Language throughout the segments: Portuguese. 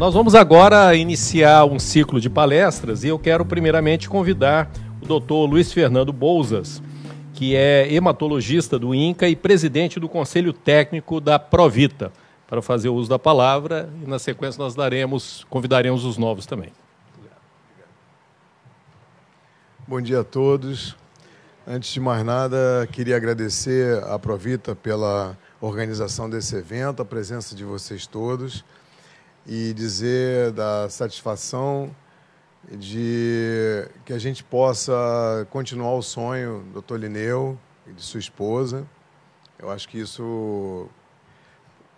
Nós vamos agora iniciar um ciclo de palestras e eu quero primeiramente convidar o doutor Luiz Fernando Bouzas, que é hematologista do INCA e presidente do Conselho Técnico da Provita, para fazer o uso da palavra e, na sequência, nós convidaremos os novos também. Bom dia a todos. Antes de mais nada, queria agradecer à Provita pela organização desse evento, a presença de vocês todos, e dizer da satisfação de que a gente possa continuar o sonho do Dr. Linneu e de sua esposa. Eu acho que isso...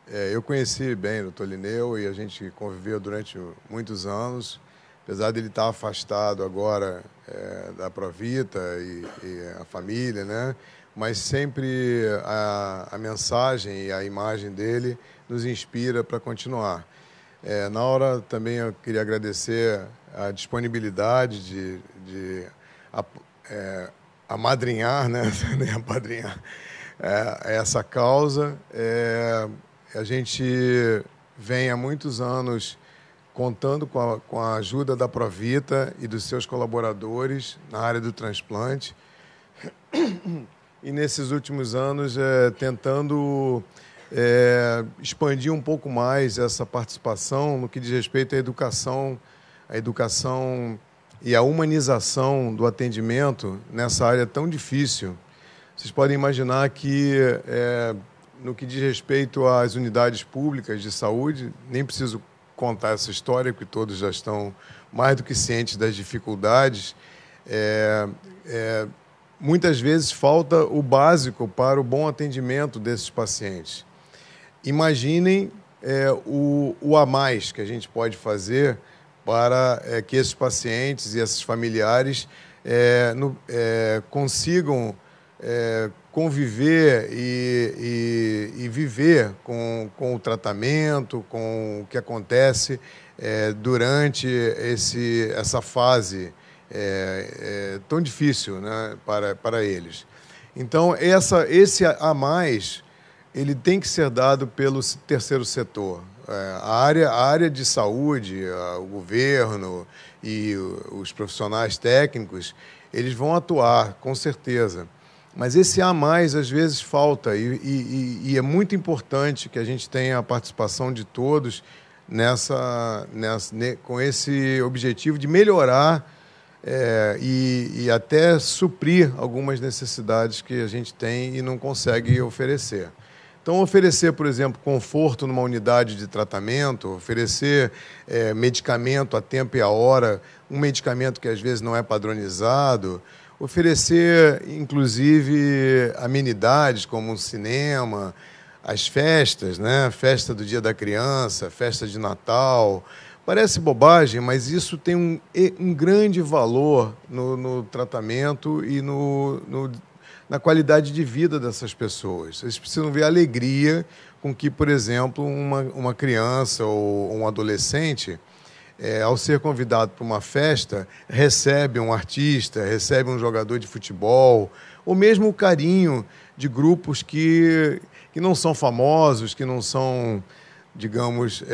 eu conheci bem o Dr. Linneu e a gente conviveu durante muitos anos, apesar de ele estar afastado agora da Provita e a família, né? Mas sempre a mensagem e a imagem dele nos inspira para continuar. Na hora também eu queria agradecer a disponibilidade de amadrinhar, né? Nem apadrinhar, essa causa. A gente vem há muitos anos contando com a ajuda da Provita e dos seus colaboradores na área do transplante. E nesses últimos anos tentando expandir um pouco mais essa participação no que diz respeito à educação e à humanização do atendimento nessa área tão difícil. Vocês podem imaginar que, no que diz respeito às unidades públicas de saúde, nem preciso contar essa história, porque todos já estão mais do que cientes das dificuldades. Muitas vezes falta o básico para o bom atendimento desses pacientes. Imaginem o a mais que a gente pode fazer para que esses pacientes e esses familiares consigam conviver e viver com o tratamento, com o que acontece durante essa fase tão difícil, né, para eles. Então, esse a mais, ele tem que ser dado pelo terceiro setor. A área de saúde, o governo e os profissionais técnicos, eles vão atuar, com certeza. Mas esse a mais, às vezes, falta, e é muito importante que a gente tenha a participação de todos com esse objetivo de melhorar e até suprir algumas necessidades que a gente tem e não consegue oferecer. Então, oferecer, por exemplo, conforto numa unidade de tratamento, oferecer medicamento a tempo e a hora, um medicamento que às vezes não é padronizado, oferecer, inclusive, amenidades como um cinema, as festas, né? Festa do Dia da Criança, festa de Natal. Parece bobagem, mas isso tem um grande valor no tratamento e na qualidade de vida dessas pessoas. Vocês precisam ver a alegria com que, por exemplo, uma criança ou um adolescente, ao ser convidado para uma festa, recebe um artista, recebe um jogador de futebol, ou mesmo o carinho de grupos que não são famosos, que não são, digamos,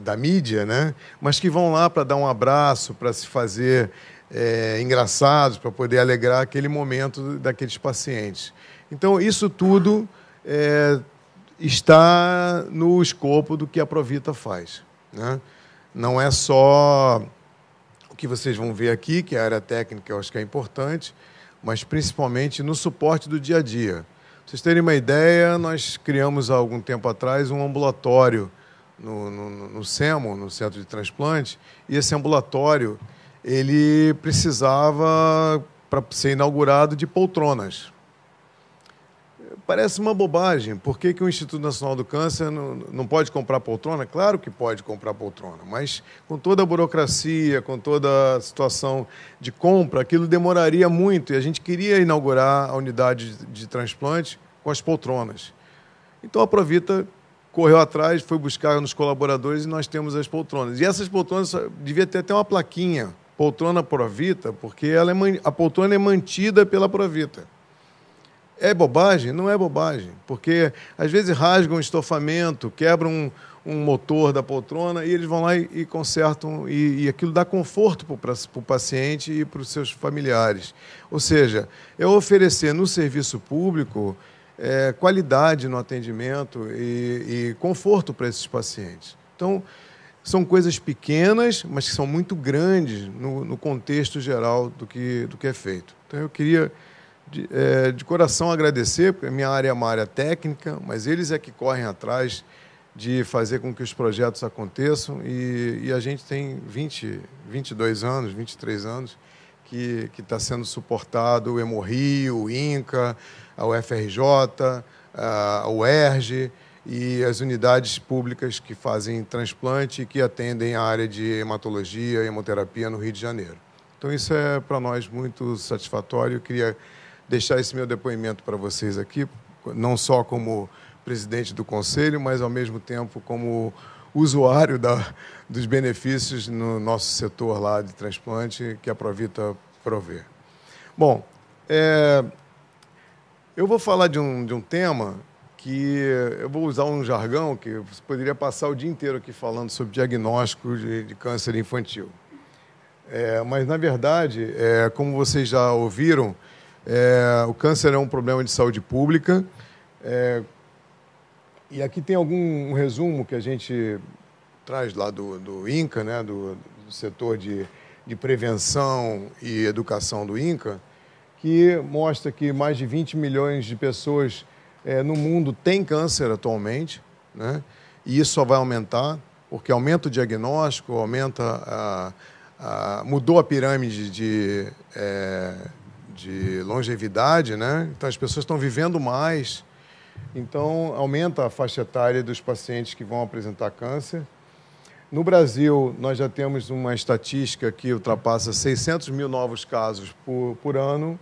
da mídia, né? Mas que vão lá para dar um abraço, para se fazer engraçados, para poder alegrar aquele momento daqueles pacientes. Então, isso tudo está no escopo do que a Provita faz, né? Não é só o que vocês vão ver aqui, que é a área técnica, eu acho que é importante, mas principalmente no suporte do dia a dia. Para vocês terem uma ideia, nós criamos há algum tempo atrás um ambulatório no CEMO, no Centro de Transplante, e esse ambulatório ele precisava, para ser inaugurado, de poltronas. Parece uma bobagem. Por que o Instituto Nacional do Câncer não pode comprar poltrona? Claro que pode comprar poltrona, mas com toda a burocracia, com toda a situação de compra, aquilo demoraria muito, e a gente queria inaugurar a unidade de transplante com as poltronas. Então a Provita correu atrás, foi buscar nos colaboradores e nós temos as poltronas. E essas poltronas devia ter até uma plaquinha, poltrona Provita, porque a poltrona é mantida pela Provita. É bobagem? Não é bobagem, porque às vezes rasgam um estofamento, quebram um motor da poltrona, e eles vão lá e consertam, e aquilo dá conforto para o paciente e para os seus familiares. Ou seja, é oferecer no serviço público qualidade no atendimento e conforto para esses pacientes. Então, são coisas pequenas, mas que são muito grandes no contexto geral do que é feito. Então, eu queria, de coração, agradecer, porque a minha área é uma área técnica, mas eles é que correm atrás de fazer com que os projetos aconteçam, e a gente tem 22 anos, 23 anos, que está sendo suportado o Hemorrio, o INCA, a UFRJ, a UERJ e as unidades públicas que fazem transplante e que atendem a área de hematologia e hemoterapia no Rio de Janeiro. Então, isso é, para nós, muito satisfatório. Eu queria deixar esse meu depoimento para vocês aqui, não só como presidente do Conselho, mas, ao mesmo tempo, como usuário dos benefícios no nosso setor lá de transplante, que a Provita provê. Bom, eu vou falar de um tema que eu vou usar um jargão que você poderia passar o dia inteiro aqui falando sobre diagnóstico de câncer infantil. Mas, na verdade, como vocês já ouviram, o câncer é um problema de saúde pública. E aqui tem um resumo que a gente traz lá do INCA, né, do setor de prevenção e educação do INCA, que mostra que mais de 20 milhões de pessoas no mundo têm câncer atualmente, né? E isso só vai aumentar, porque aumenta o diagnóstico, mudou a pirâmide de longevidade, né? Então, as pessoas estão vivendo mais, então aumenta a faixa etária dos pacientes que vão apresentar câncer. No Brasil, nós já temos uma estatística que ultrapassa 600 mil novos casos por ano.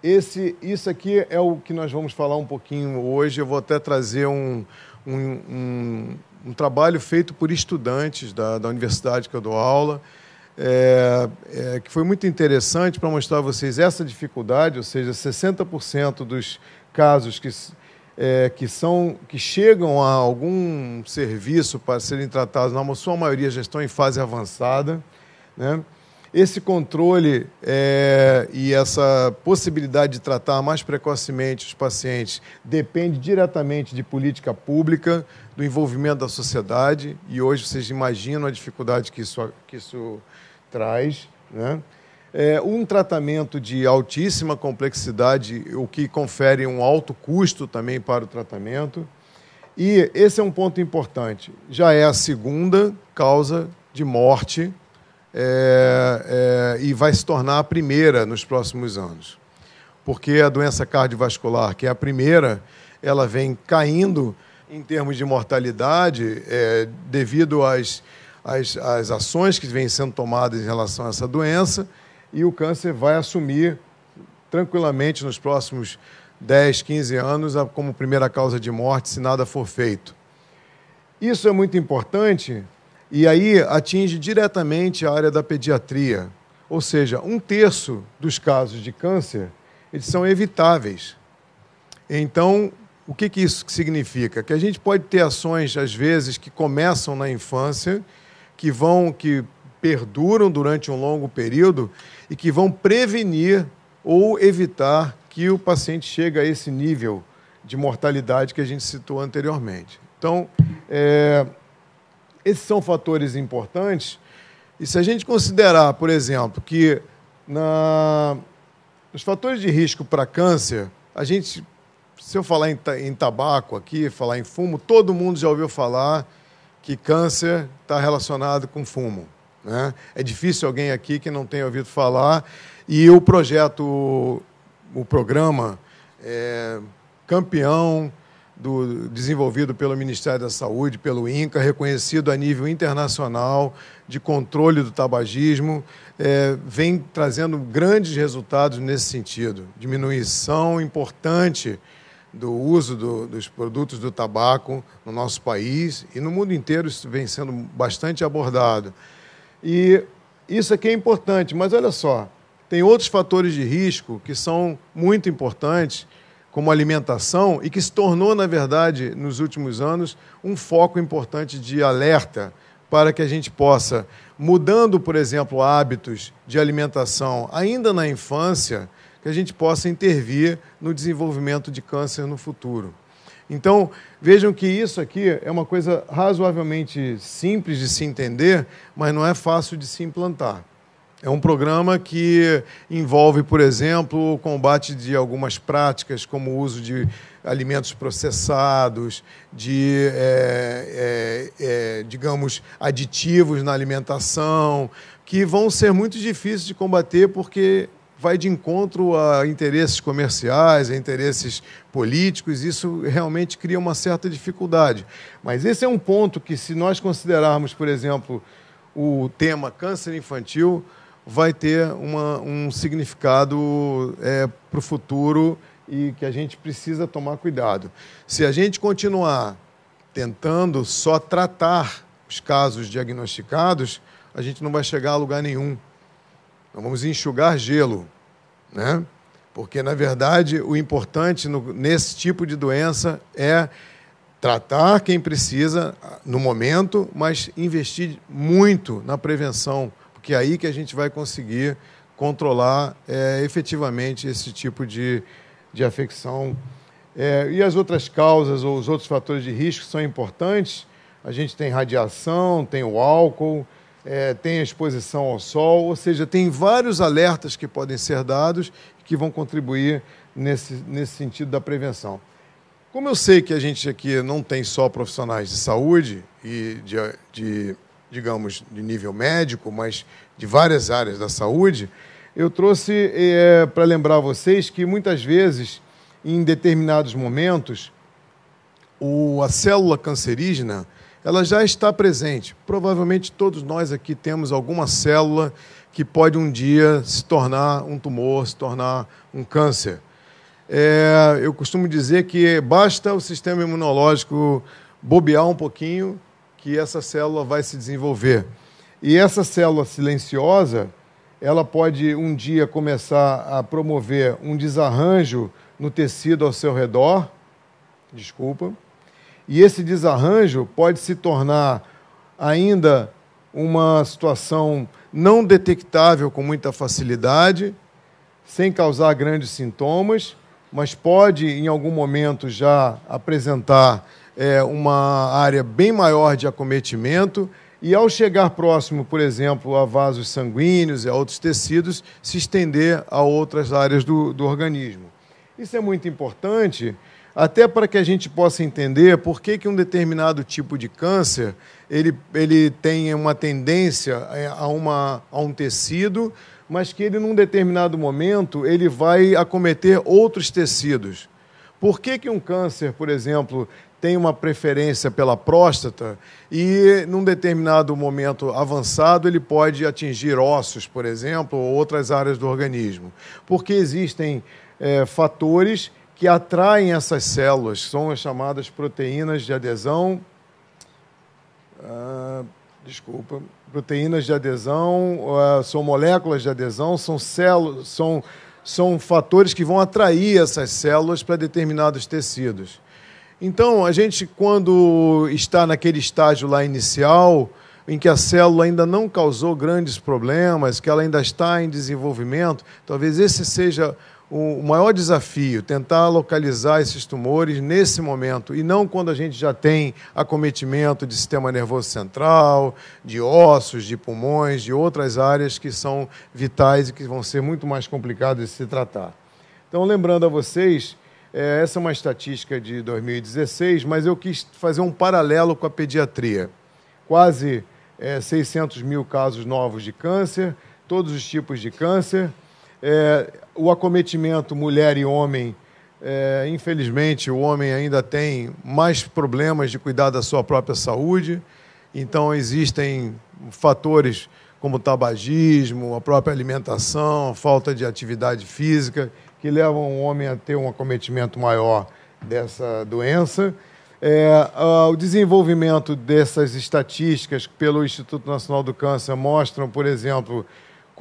Isso aqui é o que nós vamos falar um pouquinho hoje. Eu vou até trazer um trabalho feito por estudantes da universidade que eu dou aula, que foi muito interessante para mostrar a vocês essa dificuldade, ou seja, 60% dos casos que chegam a algum serviço para serem tratados, na sua maioria já estão em fase avançada, né? Esse controle e essa possibilidade de tratar mais precocemente os pacientes depende diretamente de política pública, do envolvimento da sociedade, e hoje vocês imaginam a dificuldade que isso traz, né? Um tratamento de altíssima complexidade, o que confere um alto custo também para o tratamento. E esse é um ponto importante. Já é a segunda causa de morte e vai se tornar a primeira nos próximos anos. Porque a doença cardiovascular, que é a primeira, ela vem caindo em termos de mortalidade devido às ações que vêm sendo tomadas em relação a essa doença, e o câncer vai assumir tranquilamente nos próximos 10, 15 anos como primeira causa de morte, se nada for feito. Isso é muito importante e aí atinge diretamente a área da pediatria. Ou seja, 1/3 dos casos de câncer, eles são evitáveis. Então, o que isso significa? Que a gente pode ter ações, às vezes, que começam na infância, que perduram durante um longo período e que vão prevenir ou evitar que o paciente chegue a esse nível de mortalidade que a gente citou anteriormente. Então, esses são fatores importantes. E se a gente considerar, por exemplo, que nos fatores de risco para câncer, se eu falar em tabaco aqui, falar em fumo, todo mundo já ouviu falar que câncer está relacionado com fumo, né? É difícil alguém aqui que não tenha ouvido falar. E o programa campeão desenvolvido pelo Ministério da Saúde, pelo INCA, reconhecido a nível internacional de controle do tabagismo, vem trazendo grandes resultados nesse sentido. Diminuição importante do uso dos produtos do tabaco no nosso país e no mundo inteiro. Isso vem sendo bastante abordado. E isso aqui é importante, mas olha só, tem outros fatores de risco que são muito importantes como alimentação e que se tornou, na verdade, nos últimos anos, um foco importante de alerta para que a gente possa, mudando, por exemplo, hábitos de alimentação ainda na infância, que a gente possa intervir no desenvolvimento de câncer no futuro. Então, vejam que isso aqui é uma coisa razoavelmente simples de se entender, mas não é fácil de se implantar. É um programa que envolve, por exemplo, o combate de algumas práticas, como o uso de alimentos processados, de, digamos, aditivos na alimentação, que vão ser muito difíceis de combater porque vai de encontro a interesses comerciais, a interesses políticos, isso realmente cria uma certa dificuldade. Mas esse é um ponto que, se nós considerarmos, por exemplo, o tema câncer infantil, vai ter um significado para o futuro e que a gente precisa tomar cuidado. Se a gente continuar tentando só tratar os casos diagnosticados, a gente não vai chegar a lugar nenhum. Nós vamos enxugar gelo, né? Porque, na verdade, o importante nesse tipo de doença é tratar quem precisa no momento, mas investir muito na prevenção, porque é aí que a gente vai conseguir controlar efetivamente esse tipo de afecção. E as outras causas ou os outros fatores de risco são importantes. A gente tem radiação, tem o álcool, tem a exposição ao sol, ou seja, tem vários alertas que podem ser dados que vão contribuir nesse sentido da prevenção. Como eu sei que a gente aqui não tem só profissionais de saúde e digamos, de nível médico, mas de várias áreas da saúde, eu trouxe para lembrar vocês que, muitas vezes, em determinados momentos, a célula cancerígena ela já está presente. Provavelmente todos nós aqui temos alguma célula que pode um dia se tornar um tumor, se tornar um câncer. Eu costumo dizer que basta o sistema imunológico bobear um pouquinho que essa célula vai se desenvolver. E essa célula silenciosa, ela pode um dia começar a promover um desarranjo no tecido ao seu redor, e esse desarranjo pode se tornar ainda uma situação não detectável com muita facilidade, sem causar grandes sintomas, mas pode, em algum momento, já apresentar uma área bem maior de acometimento e, ao chegar próximo, por exemplo, a vasos sanguíneos e a outros tecidos, se estender a outras áreas do organismo. Isso é muito importante, até para que a gente possa entender por que um determinado tipo de câncer ele tem uma tendência a um tecido, mas que ele, num determinado momento, ele vai acometer outros tecidos. Por que um câncer, por exemplo, tem uma preferência pela próstata e, num determinado momento avançado, ele pode atingir ossos, por exemplo, ou outras áreas do organismo? Porque existem fatores que atraem essas células, são as chamadas proteínas de adesão. Proteínas de adesão, são moléculas de adesão, são fatores que vão atrair essas células para determinados tecidos. Então, a gente, quando está naquele estágio lá inicial, em que a célula ainda não causou grandes problemas, que ela ainda está em desenvolvimento, talvez esse seja o maior desafio, tentar localizar esses tumores nesse momento, e não quando a gente já tem acometimento de sistema nervoso central, de ossos, de pulmões, de outras áreas que são vitais e que vão ser muito mais complicadas de se tratar. Então, lembrando a vocês, essa é uma estatística de 2016, mas eu quis fazer um paralelo com a pediatria. Quase 600 mil casos novos de câncer, todos os tipos de câncer. O acometimento mulher e homem, infelizmente, o homem ainda tem mais problemas de cuidar da sua própria saúde, então existem fatores como o tabagismo, a própria alimentação, falta de atividade física, que levam o homem a ter um acometimento maior dessa doença. O desenvolvimento dessas estatísticas pelo Instituto Nacional do Câncer mostram, por exemplo,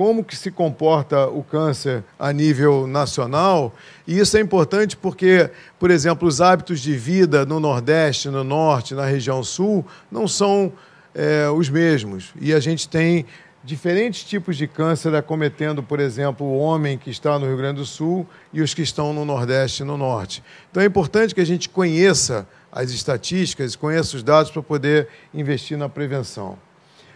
como que se comporta o câncer a nível nacional, e isso é importante porque, por exemplo, os hábitos de vida no Nordeste, no Norte, na região Sul, não são os mesmos. E a gente tem diferentes tipos de câncer acometendo, por exemplo, o homem que está no Rio Grande do Sul e os que estão no Nordeste e no Norte. Então é importante que a gente conheça as estatísticas, conheça os dados para poder investir na prevenção.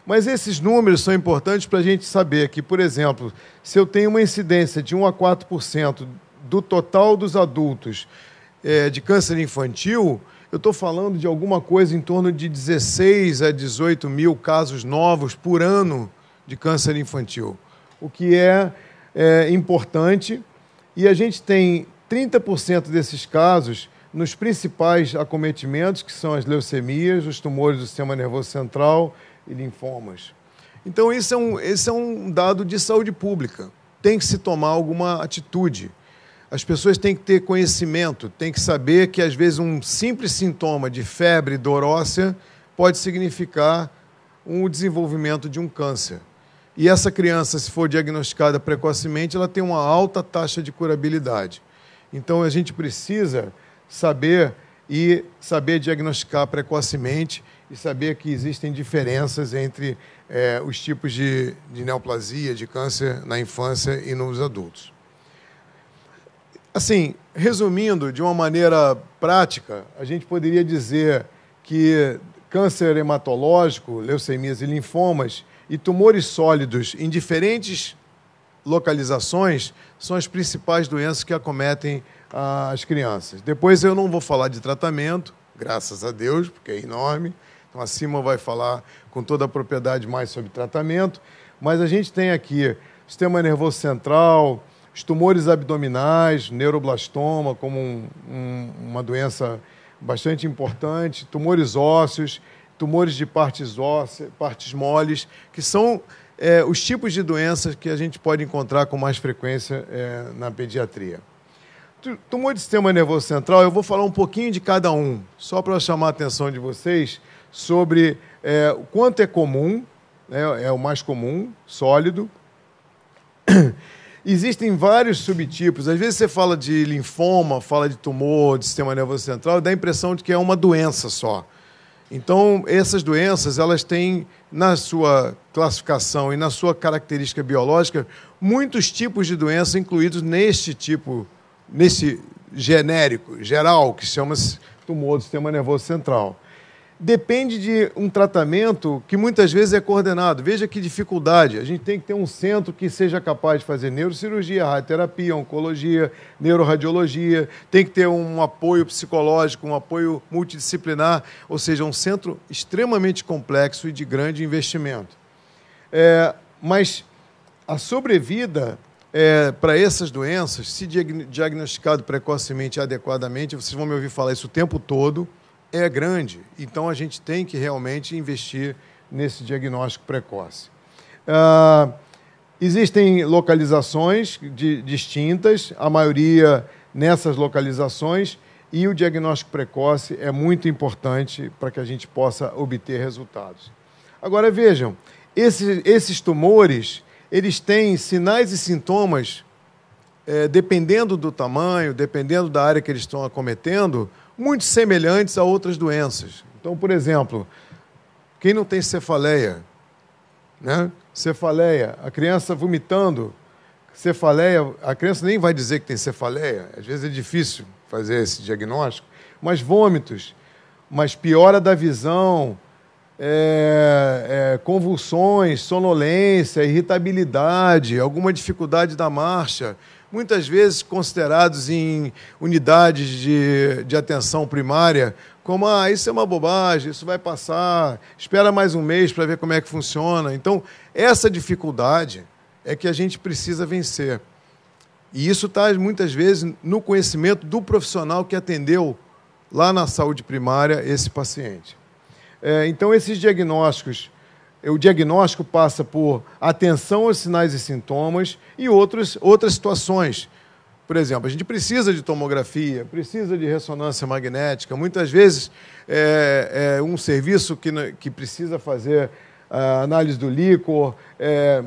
Mas esses números são importantes para a gente saber que, por exemplo, se eu tenho uma incidência de 1 a 4% do total dos adultos de câncer infantil, eu estou falando de alguma coisa em torno de 16 a 18 mil casos novos por ano de câncer infantil, o que é importante. E a gente tem 30% desses casos nos principais acometimentos, que são as leucemias, os tumores do sistema nervoso central e linfomas. Então, esse é um dado de saúde pública. Tem que se tomar alguma atitude. As pessoas têm que ter conhecimento, têm que saber que, às vezes, um simples sintoma de febre, dor óssea, pode significar o desenvolvimento de um câncer. E essa criança, se for diagnosticada precocemente, ela tem uma alta taxa de curabilidade. Então, a gente precisa saber diagnosticar precocemente e saber que existem diferenças entre os tipos de neoplasia, de câncer na infância e nos adultos. Assim, resumindo, de uma maneira prática, a gente poderia dizer que câncer hematológico, leucemias e linfomas e tumores sólidos em diferentes localizações são as principais doenças que acometem as crianças. Depois eu não vou falar de tratamento, graças a Deus, porque é enorme. Então a Cima vai falar com toda a propriedade mais sobre tratamento, mas a gente tem aqui o sistema nervoso central, os tumores abdominais, neuroblastoma como uma doença bastante importante, tumores ósseos, tumores de partes ósseas, partes moles, que são os tipos de doenças que a gente pode encontrar com mais frequência na pediatria. Tumor do sistema nervoso central, eu vou falar um pouquinho de cada um, só para chamar a atenção de vocês sobre o quanto é comum, é o mais comum, sólido. Existem vários subtipos. Às vezes você fala de linfoma, fala de tumor do sistema nervoso central, dá a impressão de que é uma doença só. Então, essas doenças, elas têm, na sua classificação e na sua característica biológica, muitos tipos de doença incluídos nesse genérico, geral, que chama-se tumor do sistema nervoso central. Depende de um tratamento que muitas vezes é coordenado. Veja que dificuldade. A gente tem que ter um centro que seja capaz de fazer neurocirurgia, radioterapia, oncologia, neuroradiologia. Tem que ter um apoio psicológico, um apoio multidisciplinar, ou seja, um centro extremamente complexo e de grande investimento. Mas a sobrevida para essas doenças, se diagnosticado precocemente e adequadamente, vocês vão me ouvir falar isso o tempo todo, é grande. Então, a gente tem que realmente investir nesse diagnóstico precoce. Existem localizações distintas, a maioria nessas localizações, e o diagnóstico precoce é muito importante para que a gente possa obter resultados. Agora, vejam, esses tumores, eles têm sinais e sintomas, dependendo do tamanho, dependendo da área que eles estão acometendo, muito semelhantes a outras doenças. Então, por exemplo, quem não tem cefaleia, né? Cefaleia, a criança vomitando, cefaleia, a criança nem vai dizer que tem cefaleia, às vezes é difícil fazer esse diagnóstico, mas vômitos, mas piora da visão, convulsões, sonolência, irritabilidade, alguma dificuldade da marcha, muitas vezes considerados em unidades de atenção primária, como, isso é uma bobagem, isso vai passar, espera mais um mês para ver como é que funciona. Então, essa dificuldade é que a gente precisa vencer. E isso está, muitas vezes, no conhecimento do profissional que atendeu lá na saúde primária esse paciente. Então, esses diagnósticos, o diagnóstico passa por atenção aos sinais e sintomas e outras situações. Por exemplo, a gente precisa de tomografia, precisa de ressonância magnética. Muitas vezes, um serviço que precisa fazer a análise do líquor,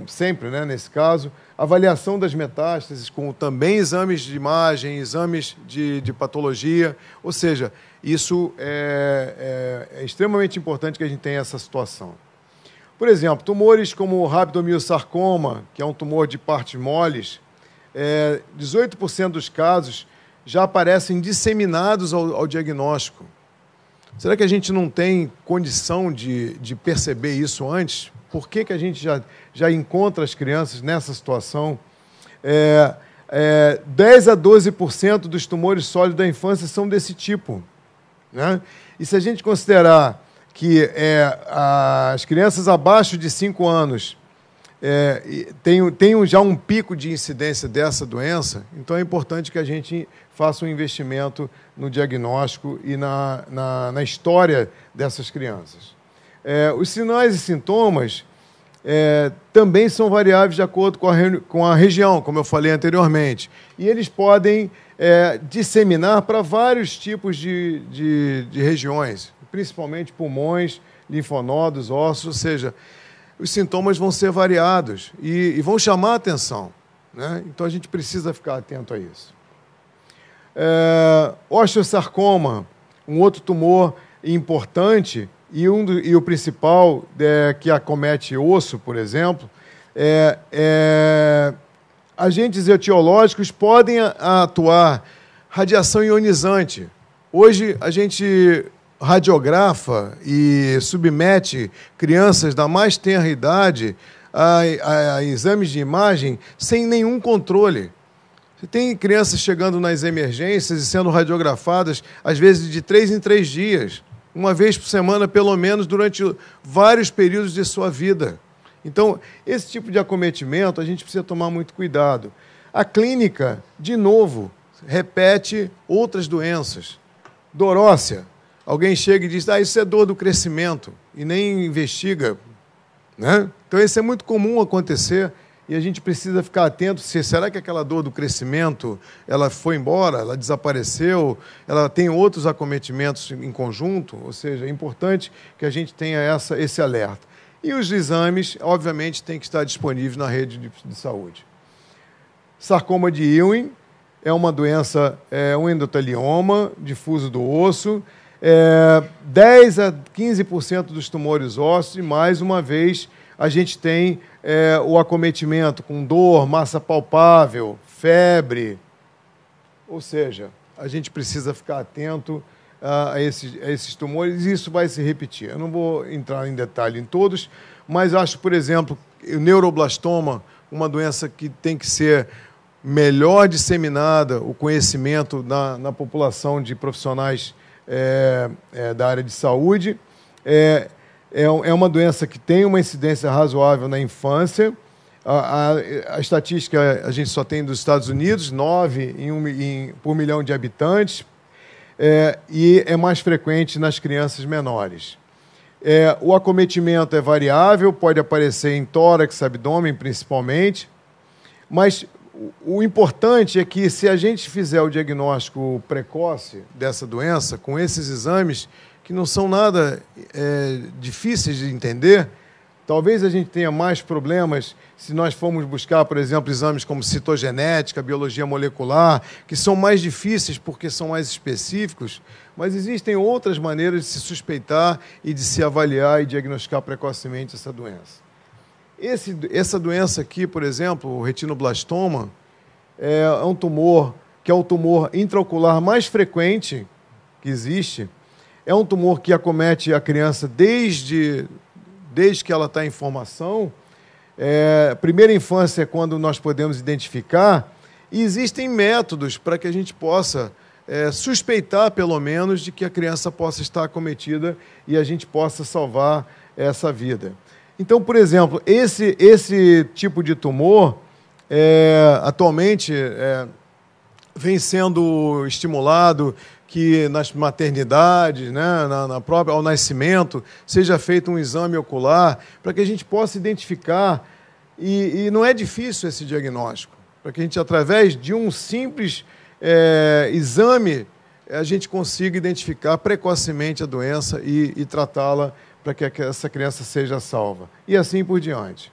sempre, né, nesse caso, avaliação das metástases com também exames de imagem, exames de patologia, ou seja, isso é extremamente importante que a gente tenha essa situação. Por exemplo, tumores como o rabdomiossarcoma, que é um tumor de partes moles, 18% dos casos já aparecem disseminados ao diagnóstico. Será que a gente não tem condição de perceber isso antes? Por que a gente já encontra as crianças nessa situação? 10 a 12% dos tumores sólidos da infância são desse tipo, né? E se a gente considerar que as crianças abaixo de 5 anos tem já um pico de incidência dessa doença, então é importante que a gente faça um investimento no diagnóstico e na história dessas crianças. Os sinais e sintomas também são variáveis de acordo com a região, como eu falei anteriormente, e eles podem disseminar para vários tipos de regiões, principalmente pulmões, linfonodos, ossos, ou seja, os sintomas vão ser variados e vão chamar a atenção, né? Então a gente precisa ficar atento a isso. Osteosarcoma, um outro tumor importante e o principal que acomete osso, por exemplo, agentes etiológicos podem atuar radiação ionizante. Hoje a gente radiografa e submete crianças da mais tenra idade a exames de imagem sem nenhum controle. Você tem crianças chegando nas emergências e sendo radiografadas, às vezes, de 3 em 3 dias, uma vez por semana, pelo menos, durante vários períodos de sua vida. Então, esse tipo de acometimento, a gente precisa tomar muito cuidado. A clínica, de novo, repete outras doenças. Dorócia. Alguém chega e diz, isso é dor do crescimento, e nem investiga, né? Então, isso é muito comum acontecer, e a gente precisa ficar atento se será que aquela dor do crescimento ela foi embora, ela desapareceu, ela tem outros acometimentos em conjunto, ou seja, é importante que a gente tenha esse alerta. E os exames, obviamente, têm que estar disponíveis na rede de saúde. Sarcoma de Ewing é uma doença, um endotelioma difuso do osso, 10 a 15% dos tumores ósseos, e mais uma vez a gente tem o acometimento com dor, massa palpável, febre. Ou seja, a gente precisa ficar atento a esses tumores, e isso vai se repetir. Eu não vou entrar em detalhe em todos, mas acho, por exemplo, o neuroblastoma, uma doença que tem que ser melhor disseminada, o conhecimento na população de profissionais da área de saúde. É uma doença que tem uma incidência razoável na infância. A estatística a gente só tem dos Estados Unidos, 9 por milhão de habitantes, e é mais frequente nas crianças menores. O acometimento é variável, pode aparecer em tórax, abdômen principalmente, mas o importante é que, se a gente fizer o diagnóstico precoce dessa doença, com esses exames, que não são nada difíceis de entender, talvez a gente tenha mais problemas se nós formos buscar, por exemplo, exames como citogenética, biologia molecular, que são mais difíceis porque são mais específicos, mas existem outras maneiras de se suspeitar e de se avaliar e diagnosticar precocemente essa doença. Essa doença aqui, por exemplo, o retinoblastoma, é um tumor que é o tumor intraocular mais frequente que existe. É um tumor que acomete a criança desde que ela está em formação. Primeira infância é quando nós podemos identificar, e existem métodos para que a gente possa suspeitar, pelo menos, de que a criança possa estar acometida e a gente possa salvar essa vida. Então, por exemplo, esse tipo de tumor, atualmente, vem sendo estimulado que nas maternidades, né, ao nascimento, seja feito um exame ocular, para que a gente possa identificar, e não é difícil esse diagnóstico, para que a gente, através de um simples exame, a gente consiga identificar precocemente a doença e tratá-la para que essa criança seja salva. E assim por diante.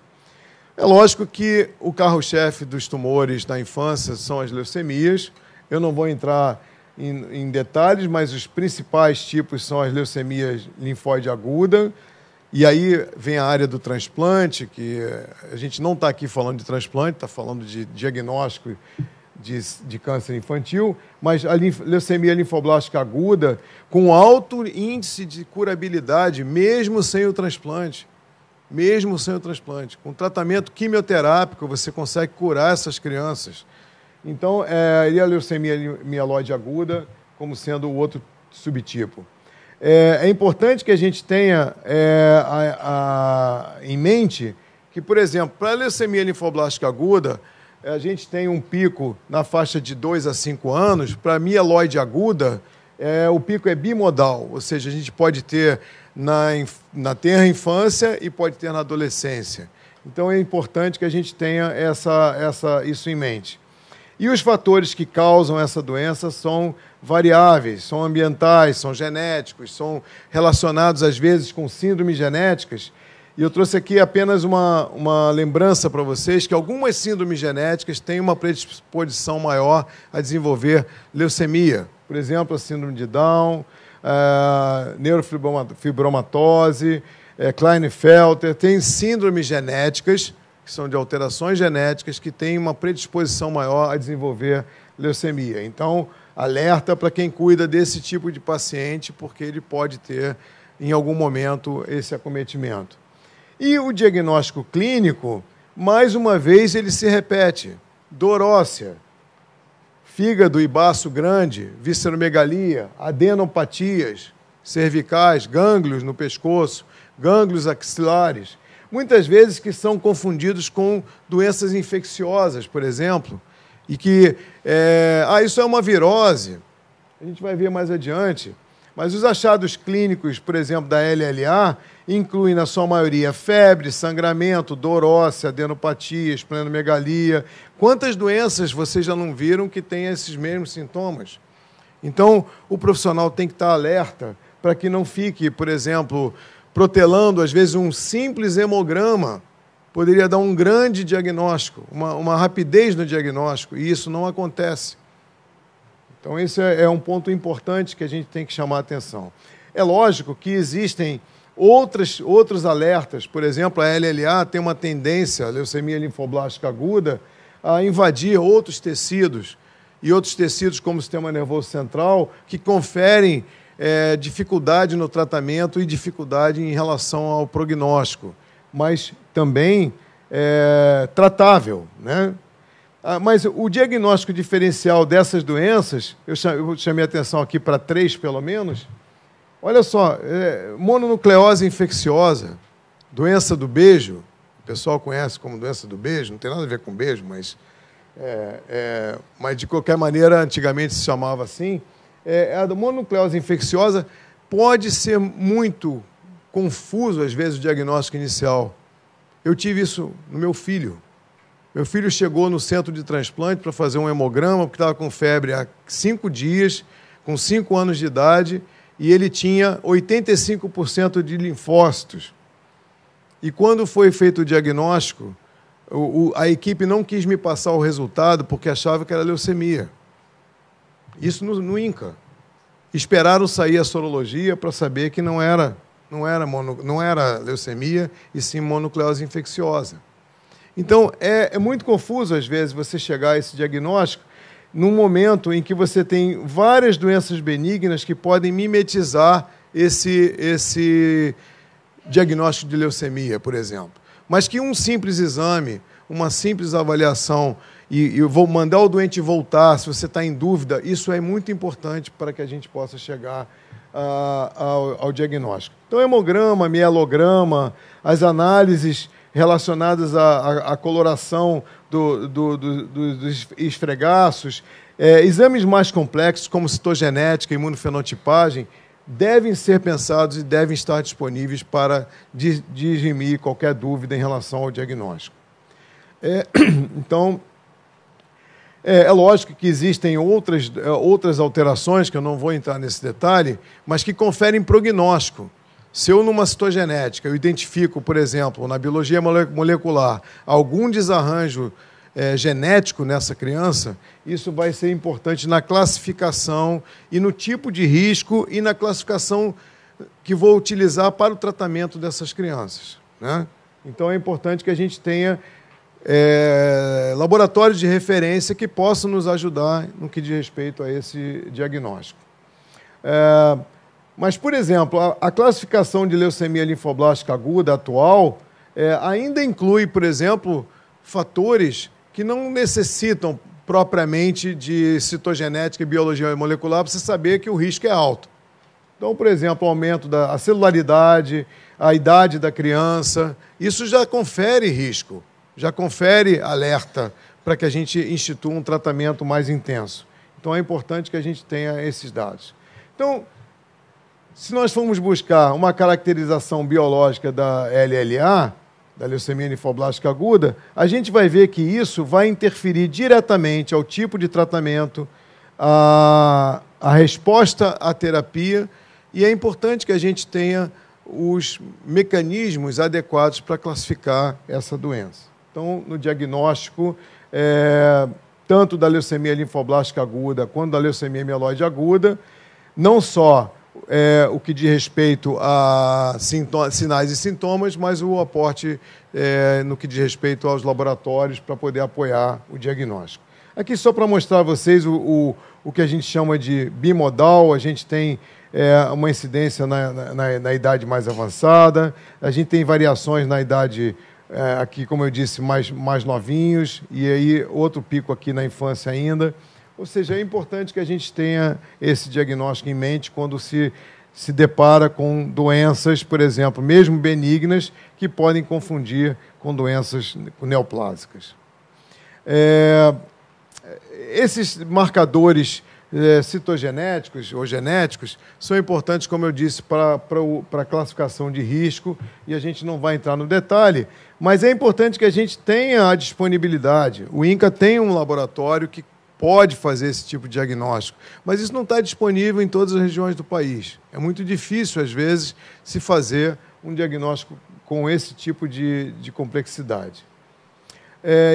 É lógico que o carro-chefe dos tumores na infância são as leucemias. Eu não vou entrar em detalhes, mas os principais tipos são as leucemias linfóide aguda. E aí vem a área do transplante, que a gente não está aqui falando de transplante, está falando de diagnóstico de câncer infantil, mas a leucemia linfoblástica aguda, com alto índice de curabilidade, mesmo sem o transplante. Mesmo sem o transplante. Com tratamento quimioterápico, você consegue curar essas crianças. Então, e a leucemia mieloide aguda, como sendo o outro subtipo. É importante que a gente tenha em mente que, por exemplo, para a leucemia linfoblástica aguda, a gente tem um pico na faixa de 2 a 5 anos. Para a mieloide aguda, o pico é bimodal, ou seja, a gente pode ter na tenra infância e pode ter na adolescência. Então, é importante que a gente tenha isso em mente. E os fatores que causam essa doença são variáveis, são ambientais, são genéticos, são relacionados, às vezes, com síndromes genéticas. E eu trouxe aqui apenas uma lembrança para vocês que algumas síndromes genéticas têm uma predisposição maior a desenvolver leucemia. Por exemplo, a síndrome de Down, neurofibromatose, Klinefelter. Tem síndromes genéticas, que são de alterações genéticas, que têm uma predisposição maior a desenvolver leucemia. Então, alerta para quem cuida desse tipo de paciente, porque ele pode ter, em algum momento, esse acometimento. E o diagnóstico clínico, mais uma vez, ele se repete. Dor óssea, fígado e baço grande, visceromegalia, adenopatias cervicais, gânglios no pescoço, gânglios axilares, muitas vezes que são confundidos com doenças infecciosas, por exemplo, e que, isso é uma virose, a gente vai ver mais adiante, mas os achados clínicos, por exemplo, da LLA, incluem, na sua maioria, febre, sangramento, dor óssea, adenopatia, esplenomegalia. Quantas doenças vocês já não viram que têm esses mesmos sintomas? Então, o profissional tem que estar alerta para que não fique, por exemplo, protelando, às vezes, um simples hemograma. Poderia dar um grande diagnóstico, uma rapidez no diagnóstico, e isso não acontece. Então, esse é um ponto importante que a gente tem que chamar a atenção. É lógico que existem outros alertas. Por exemplo, a LLA tem uma tendência, a leucemia linfoblástica aguda, a invadir outros tecidos, e outros tecidos como o sistema nervoso central, que conferem dificuldade no tratamento e dificuldade em relação ao prognóstico, mas também tratável, né? Mas o diagnóstico diferencial dessas doenças, eu chamei a atenção aqui para 3, pelo menos. Olha só, mononucleose infecciosa, doença do beijo, o pessoal conhece como doença do beijo, não tem nada a ver com beijo, mas de qualquer maneira, antigamente se chamava assim. A mononucleose infecciosa pode ser muito confuso, às vezes, o diagnóstico inicial. Eu tive isso no meu filho. Meu filho chegou no centro de transplante para fazer um hemograma, porque estava com febre há 5 dias, com 5 anos de idade, e ele tinha 85% de linfócitos. E quando foi feito o diagnóstico, a equipe não quis me passar o resultado porque achava que era leucemia. Isso no INCA. Esperaram sair a sorologia para saber que não era leucemia, e sim mononucleose infecciosa. Então, é muito confuso, às vezes, você chegar a esse diagnóstico num momento em que você tem várias doenças benignas que podem mimetizar esse diagnóstico de leucemia, por exemplo. Mas que um simples exame, uma simples avaliação, e eu vou mandar o doente voltar, se você está em dúvida, isso é muito importante para que a gente possa chegar ao diagnóstico. Então, hemograma, mielograma, as análises relacionadas à coloração dos esfregaços, exames mais complexos, como citogenética e imunofenotipagem, devem ser pensados e devem estar disponíveis para dirimir qualquer dúvida em relação ao diagnóstico. Então, é lógico que existem outras alterações, que eu não vou entrar nesse detalhe, mas que conferem prognóstico. Se eu, numa citogenética, eu identifico, por exemplo, na biologia molecular, algum desarranjo genético nessa criança, isso vai ser importante na classificação e no tipo de risco e na classificação que vou utilizar para o tratamento dessas crianças, né? Então, é importante que a gente tenha laboratórios de referência que possam nos ajudar no que diz respeito a esse diagnóstico. Mas, por exemplo, a classificação de leucemia linfoblástica aguda atual ainda inclui, por exemplo, fatores que não necessitam propriamente de citogenética e biologia molecular para você saber que o risco é alto. Então, por exemplo, o aumento da celularidade, a idade da criança, isso já confere risco, já confere alerta para que a gente institua um tratamento mais intenso. Então, é importante que a gente tenha esses dados. Então, se nós formos buscar uma caracterização biológica da LLA, da leucemia linfoblástica aguda, a gente vai ver que isso vai interferir diretamente ao tipo de tratamento, a resposta à terapia, e é importante que a gente tenha os mecanismos adequados para classificar essa doença. Então, no diagnóstico, tanto da leucemia linfoblástica aguda quanto da leucemia mieloide aguda, não só o que diz respeito a sinais e sintomas, mas o aporte no que diz respeito aos laboratórios para poder apoiar o diagnóstico. Aqui só para mostrar a vocês o que a gente chama de bimodal, a gente tem uma incidência na idade mais avançada, a gente tem variações na idade, aqui, como eu disse, mais novinhos, e aí outro pico aqui na infância ainda. Ou seja, é importante que a gente tenha esse diagnóstico em mente quando se depara com doenças, por exemplo, mesmo benignas, que podem confundir com doenças neoplásicas. Esses marcadores citogenéticos ou genéticos são importantes, como eu disse, para a classificação de risco, e a gente não vai entrar no detalhe, mas é importante que a gente tenha a disponibilidade. O INCA tem um laboratório que pode fazer esse tipo de diagnóstico, mas isso não está disponível em todas as regiões do país. É muito difícil, às vezes, se fazer um diagnóstico com esse tipo de complexidade.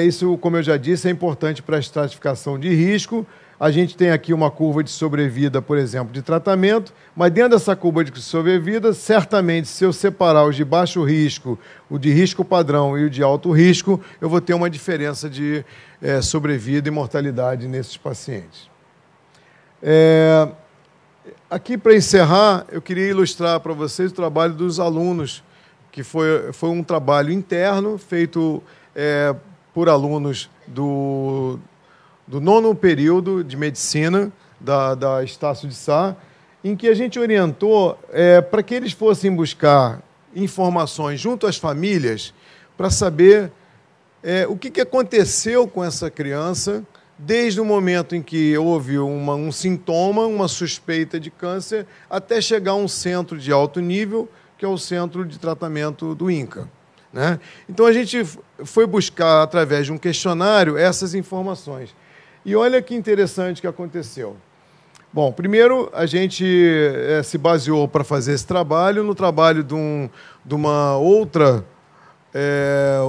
Isso, como eu já disse, é importante para a estratificação de risco. A gente tem aqui uma curva de sobrevida, por exemplo, de tratamento, mas dentro dessa curva de sobrevida, certamente, se eu separar os de baixo risco, o de risco padrão e o de alto risco, eu vou ter uma diferença de sobrevida e mortalidade nesses pacientes. Aqui, para encerrar, eu queria ilustrar para vocês o trabalho dos alunos, que foi um trabalho interno feito por alunos do 9º período de medicina da Estácio de Sá, em que a gente orientou para que eles fossem buscar informações junto às famílias para saber o que aconteceu com essa criança desde o momento em que houve um sintoma, uma suspeita de câncer, até chegar a um centro de alto nível, que é o centro de tratamento do INCA, né? Então, a gente foi buscar, através de um questionário, essas informações. E olha que interessante que aconteceu. Bom, primeiro a gente se baseou para fazer esse trabalho no trabalho de uma outra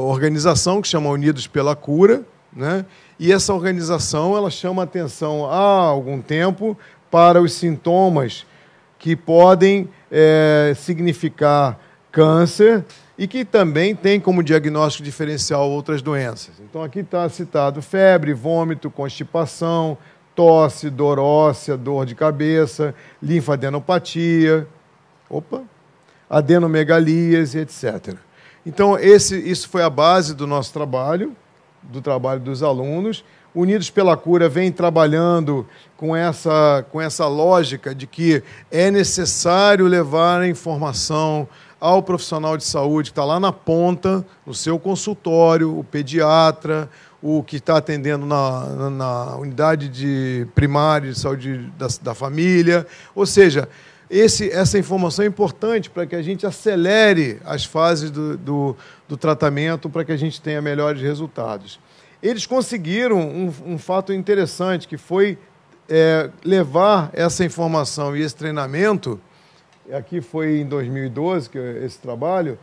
organização que chama Unidos pela Cura, né? E essa organização ela chama atenção há algum tempo para os sintomas que podem significar câncer e que também tem como diagnóstico diferencial outras doenças. Então, aqui está citado febre, vômito, constipação, tosse, dor óssea, dor de cabeça, linfadenopatia, adenomegalias, etc. Então, isso foi a base do nosso trabalho, do trabalho dos alunos. Unidos pela Cura vem trabalhando com essa lógica de que é necessário levar a informação ao profissional de saúde que está lá na ponta, no seu consultório, o pediatra, o que está atendendo na unidade de primária de saúde da família. Ou seja, essa informação é importante para que a gente acelere as fases do tratamento, para que a gente tenha melhores resultados. Eles conseguiram um fato interessante, que foi levar essa informação e esse treinamento aqui foi em 2012, que esse trabalho,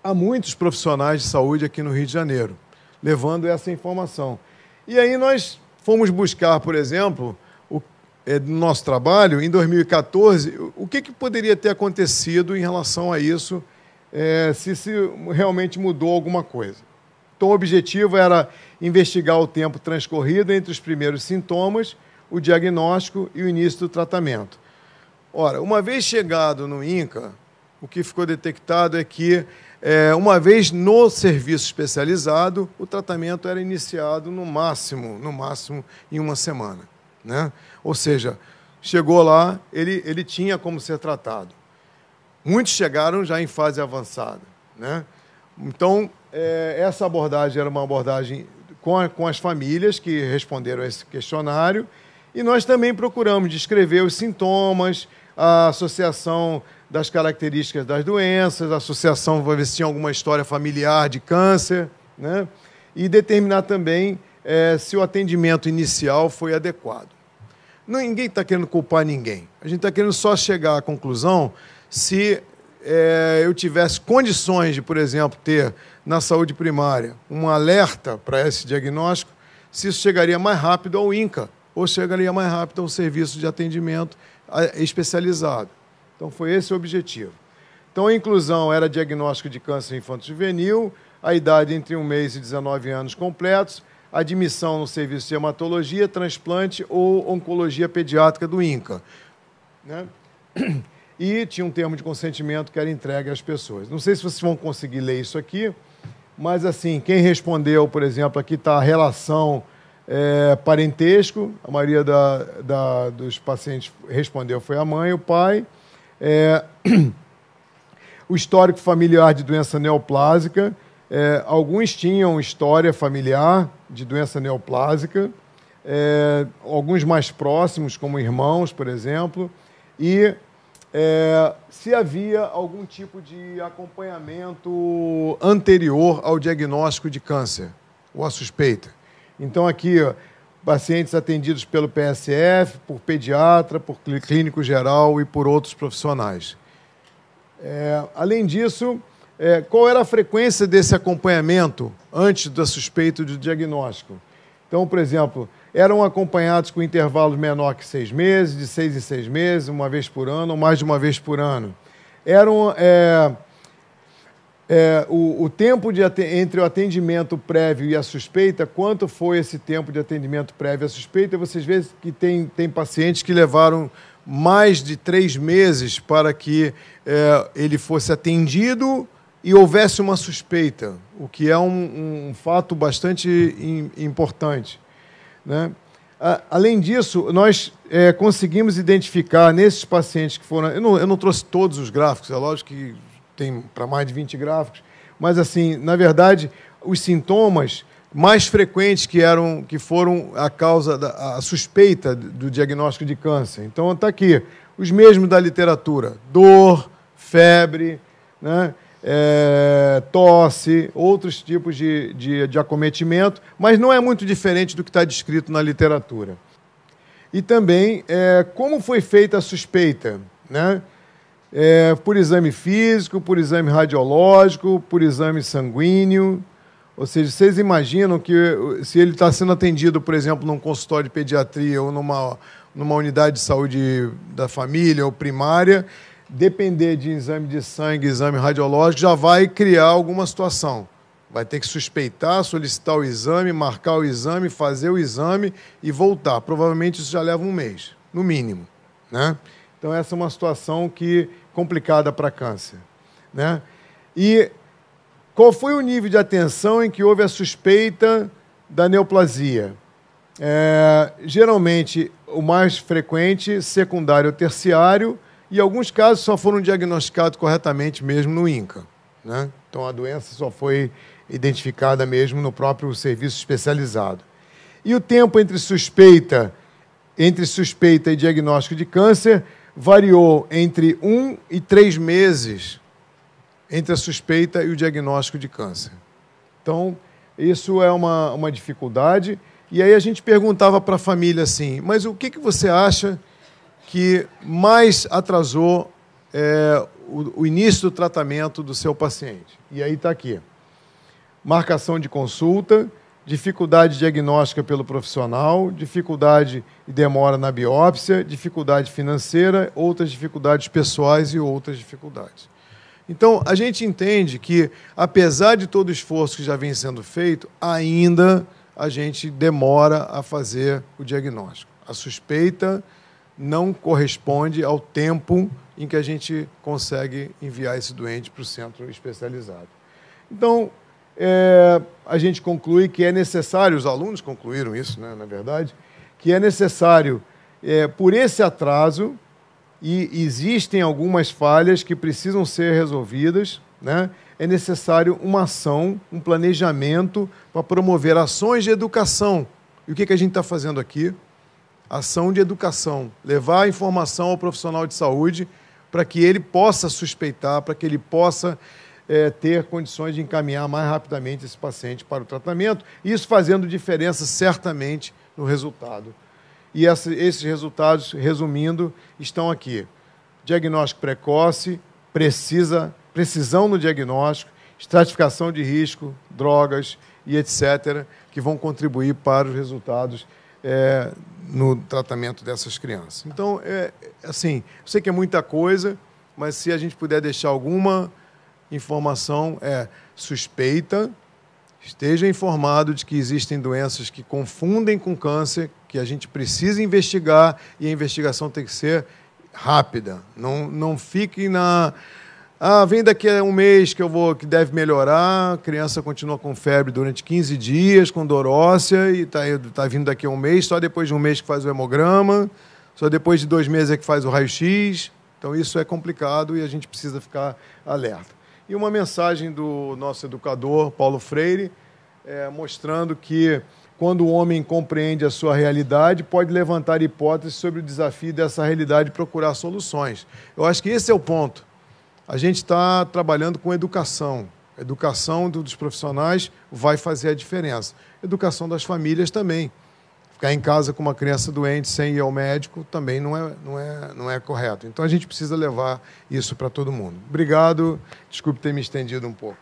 há muitos profissionais de saúde aqui no Rio de Janeiro, levando essa informação. E aí nós fomos buscar, por exemplo, no nosso trabalho, em 2014, o que poderia ter acontecido em relação a isso, se realmente mudou alguma coisa. Então, o objetivo era investigar o tempo transcorrido entre os primeiros sintomas, o diagnóstico e o início do tratamento. Ora, uma vez chegado no INCA, o que ficou detectado é que, uma vez no serviço especializado, o tratamento era iniciado no máximo em uma semana, né? Ou seja, chegou lá, ele tinha como ser tratado. Muitos chegaram já em fase avançada, né? Então, essa abordagem era uma abordagem com as famílias que responderam a esse questionário, e nós também procuramos descrever os sintomas, a associação das características das doenças, a associação, para ver se tinha alguma história familiar de câncer, né? E determinar também se o atendimento inicial foi adequado. Ninguém está querendo culpar ninguém. A gente está querendo só chegar à conclusão se eu tivesse condições de, por exemplo, ter na saúde primária um alerta para esse diagnóstico, se isso chegaria mais rápido ao INCA ou chegaria mais rápido ao serviço de atendimento especializado. Então, foi esse o objetivo. Então, a inclusão era diagnóstico de câncer infanto-juvenil, a idade entre 1 mês e 19 anos completos, admissão no serviço de hematologia, transplante ou oncologia pediátrica do INCA, né? E tinha um termo de consentimento que era entregue às pessoas. Não sei se vocês vão conseguir ler isso aqui, mas, assim, quem respondeu, por exemplo, aqui está a relação parentesco, a maioria dos pacientes respondeu foi a mãe, o pai. O histórico familiar de doença neoplásica, alguns tinham história familiar de doença neoplásica, alguns mais próximos, como irmãos, por exemplo, e se havia algum tipo de acompanhamento anterior ao diagnóstico de câncer, ou a suspeita. Então, aqui, pacientes atendidos pelo PSF, por pediatra, por clínico geral e por outros profissionais. Além disso, qual era a frequência desse acompanhamento antes da suspeita do diagnóstico? Então, por exemplo, eram acompanhados com intervalos menor que 6 meses, de 6 em 6 meses, uma vez por ano ou mais de uma vez por ano. O tempo entre o atendimento prévio e a suspeita, quanto foi esse tempo de atendimento prévio à suspeita? Vocês veem que tem pacientes que levaram mais de 3 meses para que ele fosse atendido e houvesse uma suspeita, o que é um fato bastante importante, né? Além disso, nós conseguimos identificar nesses pacientes que foram... Eu não trouxe todos os gráficos, é lógico que tem para mais de 20 gráficos, mas, assim, na verdade, os sintomas mais frequentes que foram a causa a suspeita do diagnóstico de câncer. Então, está aqui, os mesmos da literatura: dor, febre, né? Tosse, outros tipos de acometimento, mas não é muito diferente do que está descrito na literatura. E também, como foi feita a suspeita, né? Por exame físico, por exame radiológico, por exame sanguíneo. Ou seja, vocês imaginam que se ele está sendo atendido, por exemplo, num consultório de pediatria ou numa unidade de saúde da família ou primária, depender de exame de sangue, exame radiológico, já vai criar alguma situação. Vai ter que suspeitar, solicitar o exame, marcar o exame, fazer o exame e voltar. Provavelmente isso já leva 1 mês, no mínimo, né? Então, essa é uma situação complicada para câncer, né? E qual foi o nível de atenção em que houve a suspeita da neoplasia? Geralmente, o mais frequente, secundário ou terciário, e alguns casos só foram diagnosticados corretamente mesmo no INCA, né? Então, a doença só foi identificada mesmo no próprio serviço especializado. E o tempo entre suspeita e diagnóstico de câncer variou entre 1 e 3 meses entre a suspeita e o diagnóstico de câncer. Então, isso é uma dificuldade. E aí a gente perguntava para a família assim, mas o que você acha que mais atrasou o início do tratamento do seu paciente. E aí está aqui. Marcação de consulta, dificuldade diagnóstica pelo profissional, dificuldade e demora na biópsia, dificuldade financeira, outras dificuldades pessoais e outras dificuldades. Então, a gente entende que, apesar de todo o esforço que já vem sendo feito, ainda a gente demora a fazer o diagnóstico. A suspeita não corresponde ao tempo em que a gente consegue enviar esse doente para o centro especializado. Então, a gente conclui que é necessário, os alunos concluíram isso, né, na verdade, que é necessário, por esse atraso, e existem algumas falhas que precisam ser resolvidas, né, é necessário uma ação, um planejamento para promover ações de educação. E o que a gente está fazendo aqui? Ação de educação, levar a informação ao profissional de saúde para que ele possa suspeitar, para que ele possa ter condições de encaminhar mais rapidamente esse paciente para o tratamento, isso fazendo diferença certamente no resultado. E esses resultados, resumindo, estão aqui. Diagnóstico precoce, precisão no diagnóstico, estratificação de risco, drogas e etc., que vão contribuir para os resultados no tratamento dessas crianças. Então, assim, eu sei que é muita coisa, mas se a gente puder deixar alguma informação, suspeita, esteja informado de que existem doenças que confundem com câncer, que a gente precisa investigar e a investigação tem que ser rápida. Não fique na... vem daqui a um mês que deve melhorar, a criança continua com febre durante 15 dias, com dor óssea, e está vindo daqui a um mês, só depois de um mês que faz o hemograma, só depois de 2 meses é que faz o raio-x. Então, isso é complicado e a gente precisa ficar alerta. E uma mensagem do nosso educador, Paulo Freire, mostrando que, quando o homem compreende a sua realidade, pode levantar hipóteses sobre o desafio dessa realidade e procurar soluções. Eu acho que esse é o ponto. A gente está trabalhando com educação. A educação dos profissionais vai fazer a diferença. Educação das famílias também. Ficar em casa com uma criança doente sem ir ao médico também não é correto. Então, a gente precisa levar isso para todo mundo. Obrigado. Desculpe ter me estendido um pouco.